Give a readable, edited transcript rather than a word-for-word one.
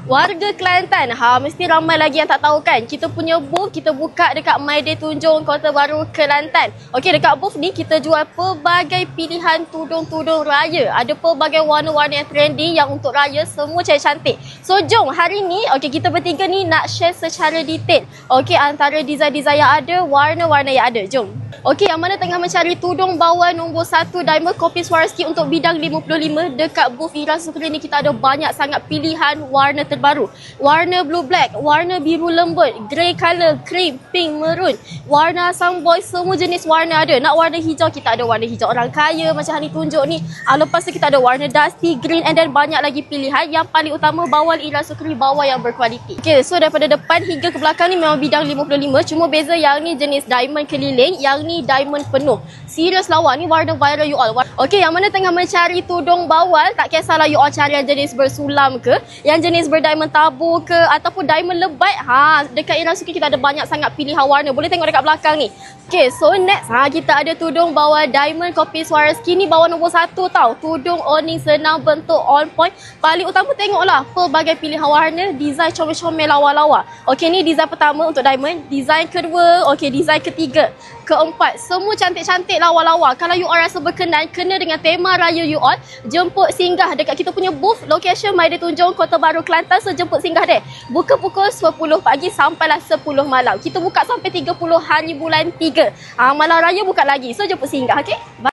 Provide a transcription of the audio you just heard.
Warga Kelantan, mesti ramai lagi yang tak tahu kan. Kita punya booth kita buka dekat My Day Tunjung Kota Baru Kelantan. Okey, dekat booth ni kita jual pelbagai pilihan tudung-tudung raya. Ada pelbagai warna-warna yang trendy yang untuk raya semua cantik. So jom hari ni kita bertiga ni nak share secara detail. Okey, antara design-design yang ada, warna-warna yang ada. Jom. Okey, yang mana tengah mencari tudung bawal nombor 1 Diamond Kopi Swarovski untuk bidang 55, dekat booth Ira Sukri ni kita ada banyak sangat pilihan warna terbaru. Warna blue black, warna biru lembut, grey color, cream, pink, maroon, warna sunboy, semua jenis warna ada. Nak warna hijau, kita ada warna hijau orang kaya macam Hani tunjuk ni. Lepas tu kita ada warna dusty, green and then banyak lagi pilihan. Yang paling utama bawal Ira Sukri, bawal yang berkualiti. Okay, so daripada depan hingga ke belakang ni memang bidang 55. Cuma beza yang ni jenis diamond keliling, yang ni diamond penuh. Serius lawa, ni warna viral you all. Okay, yang mana tengah mencari tudung bawal, tak kisahlah you all cari yang jenis bersulam ke, yang jenis berdiamond tabu ke, ataupun diamond lebat. Dekat Ira Sukri kita ada banyak sangat pilihan warna. Boleh tengok dekat belakang ni. Okay, so next kita ada tudung bawal Diamond Kopi Swarovski. Ni bawal nombor 1 tau. Tudung owning senang, bentuk on point. Paling utama tengoklah pelbagai pilihan warna, design comel-comel lawa-lawa. Okay, ni design pertama untuk diamond. Design kedua, design ketiga, keempat. Semua cantik-cantik lawa-lawa. Kalau you all rasa berkenan, kena dengan tema raya you all, jemput singgah dekat kita punya booth. Location My Day Tunjung Kota Baru Kelantan. So jemput singgah deh. Buka pukul 10 pagi sampailah 10 malam. Kita buka sampai 30 hari bulan 3. Malam raya buka lagi. So jemput singgah, okay? Bye.